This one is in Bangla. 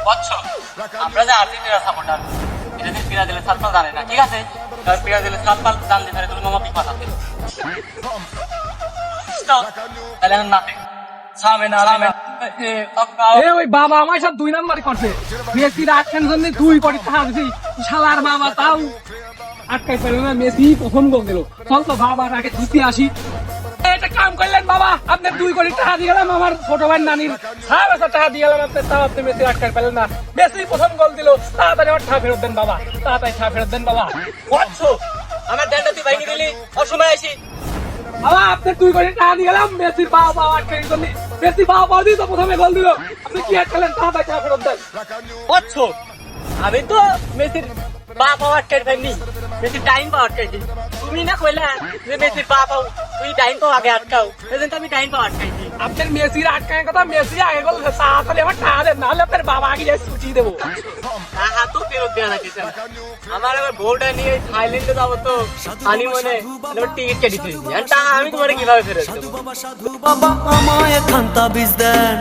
বুঝছো আমরা যে আর্জেন্টিনা সাপোর্টার এটা যে ব্রাজিলের সালপাল জানে না ঠিক আছে আর ব্রাজিলের সালপাল জানতে পারে তুমি মামা পিক পাঠাতে তাহলে না সামনে না সামনে এ ওই বাবা আমার সব 2 নাম্বারই করছে মেসি রাখছেন জন্য 2 কোটি টাকা দিছি শালার বাবা তাও আটকাই পারল না মেসি প্রথম গোল দিল চল তো বাবা আগে জিতে আসি এটা কাম করলেন বাবা আপনি 2 কোটি টাকা দিয়ে গেলাম আমার ছোট ভাই নানির 6,000 টাকা দিয়ে গেলাম আপনি তাও আপনি মেসি আটকাই পারলেন না মেসি প্রথম গোল দিল তাড়াতাড়ি আমার টাকা ফেরত দেন বাবা তাড়াতাড়ি টাকা ফেরত দেন বাবা বুঝছো আমার ড্যান্ডা তুই ভাঙি দিলি অসময় আসি বাবা আপনি 2 কোটি টাকা দিয়ে গেলাম মেসির বাবা আটকাই জন্য মেসি বাবা দিয়ে তো প্রথমে গোল দিল আপনি কি আটকালেন তাড়াতাড়ি টাকা ফেরত দেন বুঝছো আমি তো মেসির বাপ পাওয়ার আটকাই পাইনি মেসির টাইম পাওয়ার আটকাইছি তুমি না কইলা যে মেসির বাপ তুই টাইম পাও আগে আটকাও সেদিন তো আমি টাইম পাওয়ার আটকাইছি আপনার মেসির আটকায় কথা মেসি আগে গোল তাড়াতাড়ি আমার টাকা দেন নাহলে আপনার বাবা আগে যাই ছুটি দেবো হাতও ফেরত দেওয়া লাগছে আমার আবার ভোরটা নিয়ে থাইল্যান্ডে যাবো তো হানি মনে টিকিট কেটে ফেলেছি আর তা আমি তোমার কিভাবে ফেরত দেবো বাবা আমায় খান্তা বীজ দেন